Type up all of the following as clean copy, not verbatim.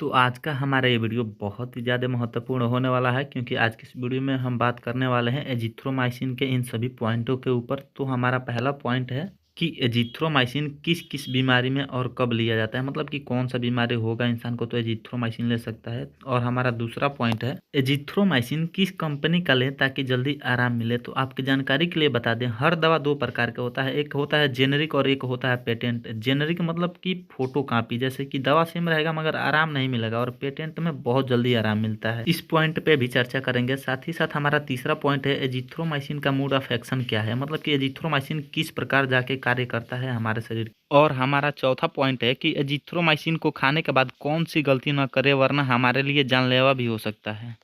तो आज का हमारा ये वीडियो बहुत ही ज़्यादा महत्वपूर्ण होने वाला है क्योंकि आज की इस वीडियो में हम बात करने वाले हैं एजिथ्रोमाइसिन के इन सभी पॉइंटों के ऊपर। तो हमारा पहला पॉइंट है कि एजिथ्रोमाइसिन किस किस बीमारी में और कब लिया जाता है, मतलब कि कौन सा बीमारी होगा इंसान को तो एजिथ्रोमाइसिन ले सकता है। और हमारा दूसरा पॉइंट है एजिथ्रोमाइसिन किस कंपनी का लें ताकि जल्दी आराम मिले। तो आपकी जानकारी के लिए बता दें, हर दवा दो प्रकार का होता है, एक होता है जेनेरिक और एक होता है पेटेंट। जेनेरिक मतलब कि फोटो कॉपी, जैसे कि दवा सेम रहेगा मगर आराम नहीं मिलेगा, और पेटेंट में बहुत जल्दी आराम मिलता है। इस पॉइंट पे भी चर्चा करेंगे। साथ ही साथ हमारा तीसरा पॉइंट है एजिथ्रोमाइसिन का मोड ऑफ एक्शन क्या है, मतलब कि एजिथ्रोमाइसिन किस प्रकार जाके कार्य करता है हमारे शरीर। और हमारा चौथा पॉइंट है कि एजिथ्रोमाइसिन को खाने के बाद कौन सी गलती न करे वरना हमारे लिए जानलेवा भी हो सकता है।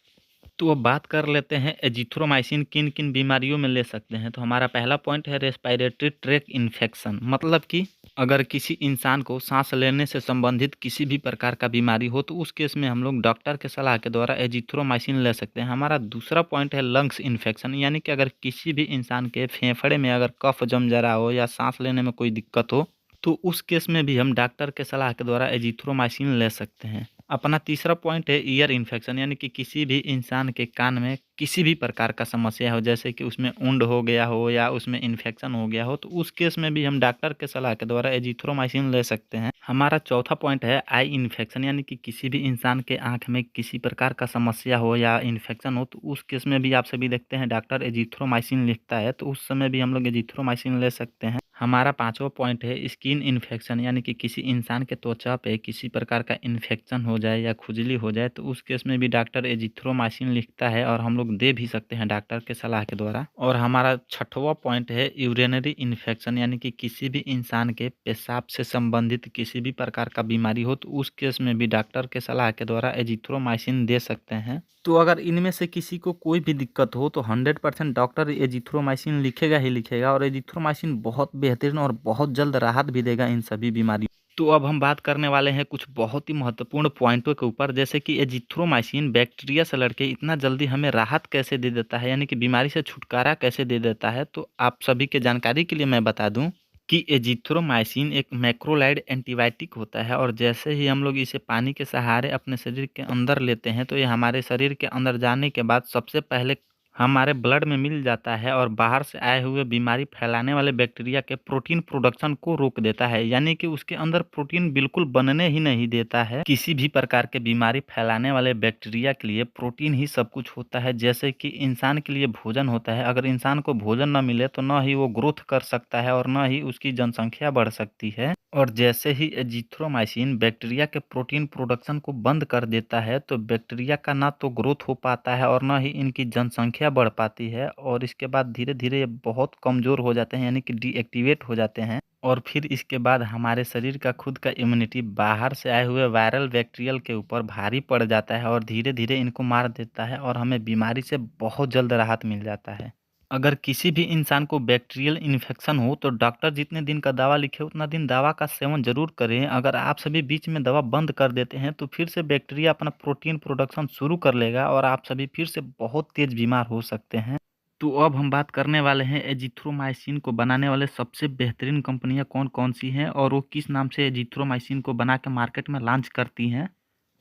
तो अब बात कर लेते हैं एजिथ्रोमाइसिन किन किन बीमारियों में ले सकते हैं। तो हमारा पहला पॉइंट है रेस्पिरेटरी ट्रैक इन्फेक्शन, मतलब कि अगर किसी इंसान को सांस लेने से संबंधित किसी भी प्रकार का बीमारी हो तो उस केस में हम लोग डॉक्टर के सलाह के द्वारा एजिथ्रोमाइसिन ले सकते हैं। हमारा दूसरा पॉइंट है लंग्स इन्फेक्शन, यानी कि अगर किसी भी इंसान के फेफड़े में अगर कफ जम जा रहा हो या सांस लेने में कोई दिक्कत हो तो उस केस में भी हम डॉक्टर के सलाह के द्वारा एजिथ्रोमाइसिन ले सकते हैं। अपना तीसरा पॉइंट है ईयर इन्फेक्शन, यानी कि किसी भी इंसान के कान में किसी भी प्रकार का समस्या हो, जैसे कि उसमें उंड हो गया हो या उसमें इन्फेक्शन हो गया हो, तो उस केस में भी हम डॉक्टर के सलाह के द्वारा एजिथ्रोमाइसिन ले सकते हैं। हमारा चौथा पॉइंट है आई इन्फेक्शन, यानी कि किसी भी इंसान के आंख में किसी प्रकार का समस्या हो या इन्फेक्शन हो तो उस केस में भी आप सभी देखते हैं डॉक्टर एजिथ्रोमाइसिन लिखता है, तो उस समय भी हम लोग एजिथ्रोमाइसिन ले सकते हैं। हमारा पांचवा पॉइंट है स्किन इन्फेक्शन, यानी कि किसी इंसान के त्वचा पे किसी प्रकार का इन्फेक्शन हो जाए या खुजली हो जाए तो उस केस में भी डॉक्टर एजिथ्रोमाइसिन लिखता है और हम लोग दे भी सकते हैं डॉक्टर के सलाह के द्वारा। और हमारा छठवां पॉइंट है यूरिनरी इन्फेक्शन, यानी कि किसी भी इंसान के पेशाब से संबंधित किसी भी प्रकार का बीमारी हो तो उस केस में भी डॉक्टर के सलाह के द्वारा एजिथ्रोमाइसिन दे सकते हैं। तो अगर इनमें से किसी को कोई भी दिक्कत हो तो 100% डॉक्टर एजिथ्रोमाइसिन लिखेगा ही लिखेगा, और एजिथ्रोमाइसिन बहुत बेहतरीन और बहुत जल्द राहत भी देगा इन सभी बीमारियों। तो अब हम बात करने वाले हैं कुछ बहुत ही महत्वपूर्ण पॉइंटों के ऊपर, जैसे कि एजिथ्रोमाइसिन बैक्टीरिया से लड़के इतना जल्दी हमें राहत कैसे दे देता है, यानी कि बीमारी से छुटकारा कैसे दे देता है। तो आप सभी के जानकारी के लिए मैं बता दूं कि एजिथ्रोमाइसिन एक मैक्रोलाइड एंटीबायोटिक होता है, और जैसे ही हम लोग इसे पानी के सहारे अपने शरीर के अंदर लेते हैं तो ये हमारे शरीर के अंदर जाने के बाद सबसे पहले हमारे ब्लड में मिल जाता है और बाहर से आए हुए बीमारी फैलाने वाले बैक्टीरिया के प्रोटीन प्रोडक्शन को रोक देता है, यानी कि उसके अंदर प्रोटीन बिल्कुल बनने ही नहीं देता है। किसी भी प्रकार के बीमारी फैलाने वाले बैक्टीरिया के लिए प्रोटीन ही सब कुछ होता है, जैसे कि इंसान के लिए भोजन होता है। अगर इंसान को भोजन न मिले तो न ही वो ग्रोथ कर सकता है और न ही उसकी जनसंख्या बढ़ सकती है। और जैसे ही एजिथ्रोमाइसिन बैक्टीरिया के प्रोटीन प्रोडक्शन को बंद कर देता है तो बैक्टीरिया का ना तो ग्रोथ हो पाता है और ना ही इनकी जनसंख्या बढ़ पाती है, और इसके बाद धीरे धीरे ये बहुत कमज़ोर हो जाते हैं, यानी कि डीएक्टिवेट हो जाते हैं। और फिर इसके बाद हमारे शरीर का खुद का इम्यूनिटी बाहर से आए हुए वायरल बैक्टीरियल के ऊपर भारी पड़ जाता है और धीरे धीरे इनको मार देता है और हमें बीमारी से बहुत जल्द राहत मिल जाता है। अगर किसी भी इंसान को बैक्टीरियल इन्फेक्शन हो तो डॉक्टर जितने दिन का दवा लिखे उतना दिन दवा का सेवन जरूर करें। अगर आप सभी बीच में दवा बंद कर देते हैं तो फिर से बैक्टीरिया अपना प्रोटीन प्रोडक्शन शुरू कर लेगा और आप सभी फिर से बहुत तेज बीमार हो सकते हैं। तो अब हम बात करने वाले हैं एजिथ्रोमाइसिन को बनाने वाले सबसे बेहतरीन कंपनियां कौन कौन सी हैं और वो किस नाम से एजिथ्रोमाइसिन को बना के मार्केट में लॉन्च करती हैं।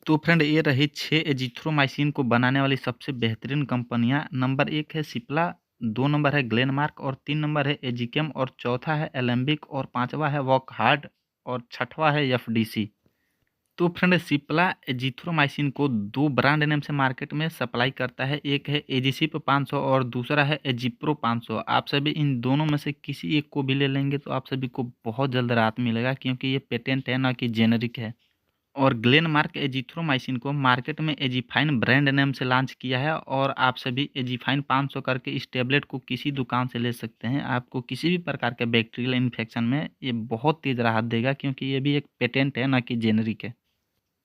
तो फ्रेंड, ये रही 6 एजिथ्रोमाइसिन को बनाने वाली सबसे बेहतरीन कंपनियां। नंबर 1 है सिप्ला, 2 नंबर है ग्लेनमार्क, और 3 नंबर है एजिकेम, और चौथा है एलेम्बिक, और पांचवा है वॉकहार्ड, और छठवा है एफडीसी। तो फ्रेंड, सिप्ला एजिथ्रोमाइसिन को दो ब्रांड नेम से मार्केट में सप्लाई करता है, एक है एजिसिप 500 और दूसरा है एजिप्रो 500। आप सभी इन दोनों में से किसी एक को भी ले लेंगे तो आप सभी को बहुत जल्द राहत मिलेगा, क्योंकि ये पेटेंट है, ना कि जेनरिक है। और ग्लेनमार्क एजिथ्रोमाइसिन को मार्केट में एजीफाइन ब्रांड नेम से लॉन्च किया है, और आप सभी एजीफाइन 500 करके इस टेबलेट को किसी दुकान से ले सकते हैं। आपको किसी भी प्रकार के बैक्टीरियल इन्फेक्शन में ये बहुत तेज राहत देगा, क्योंकि ये भी एक पेटेंट है, ना कि जेनरिक है।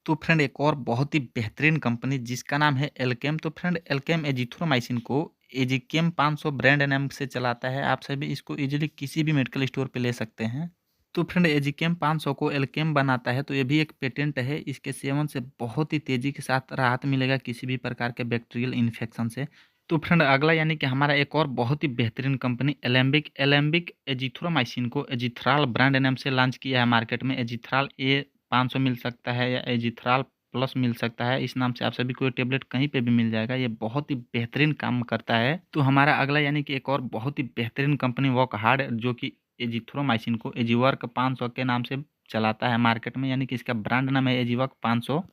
तो फ्रेंड, एक और बहुत ही बेहतरीन कंपनी जिसका नाम है एल्केम। तो फ्रेंड, एल्केम एजिथ्रोमाइसिन को एजिकेम 500 ब्रांड नेम से चलाता है। आप सभी इसको इजीली किसी भी मेडिकल स्टोर पे ले सकते हैं। तो फ्रेंड, एजिकेम 500 को एल्केम बनाता है, तो ये भी एक पेटेंट है। इसके सेवन से बहुत ही तेजी के साथ राहत मिलेगा किसी भी प्रकार के बैक्टीरियल इन्फेक्शन से। तो फ्रेंड, अगला यानी कि हमारा एक और बहुत ही बेहतरीन कंपनी एलेम्बिक। एलेम्बिक एजिथ्रोमाइसिन को एजिथ्राल ब्रांड नेम से लॉन्च किया है मार्केट में। एजिथ्राल ए 500 मिल सकता है या एजिथ्राल प्लस मिल सकता है। इस नाम से आप सभी को ये टेबलेट कहीं पे भी मिल जाएगा। ये बहुत ही बेहतरीन काम करता है। तो हमारा अगला यानी कि एक और बहुत ही बेहतरीन कंपनी वॉकहार्ड, जो कि एजिथ्रोमाइसिन को एजीवर्क 500 के नाम से चलाता है मार्केट में, यानी कि इसका ब्रांड नाम है एजीवर्क 500।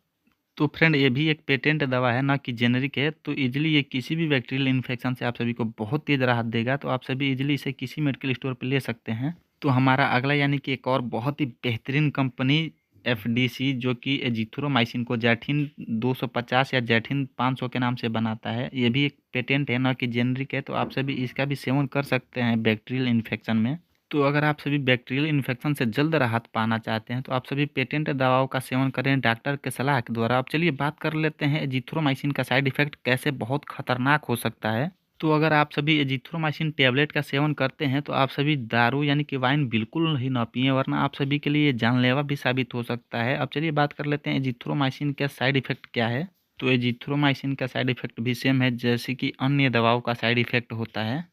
तो फ्रेंड, ये भी एक पेटेंट दवा है, ना कि जेनरिक है। तो इजीली ये किसी भी बैक्टीरियल इन्फेक्शन से आप सभी को बहुत तेज़ राहत देगा। तो आप सभी इजीली इसे किसी मेडिकल स्टोर पर ले सकते हैं। तो हमारा अगला यानी कि एक और बहुत ही बेहतरीन कंपनी एफडीसी, जो कि एजिथ्रोमाइसिन को जैठिन 250 या जैठिन 500 के नाम से बनाता है। ये भी एक पेटेंट है, ना कि जेनरिक है। तो आप सभी इसका भी सेवन कर सकते हैं बैक्टीरियल इन्फेक्शन में। तो अगर आप सभी बैक्टीरियल इन्फेक्शन से जल्द राहत पाना चाहते हैं तो आप सभी पेटेंट दवाओं का सेवन करें डॉक्टर के सलाह के द्वारा। अब चलिए बात कर लेते हैं एजिथ्रोमाइसिन का साइड इफेक्ट कैसे बहुत खतरनाक हो सकता है। तो अगर आप सभी एजिथ्रोमाइसिन टेबलेट का सेवन करते हैं तो आप सभी दारू यानी कि वाइन बिल्कुल ही ना पिएं, वरना आप सभी के लिए जानलेवा भी साबित हो सकता है। अब चलिए बात कर लेते हैं एजिथ्रोमाइसिन का साइड इफेक्ट क्या है। तो एजिथ्रोमाइसिन का साइड इफेक्ट भी सेम है जैसे कि अन्य दवाओं का साइड इफेक्ट होता है।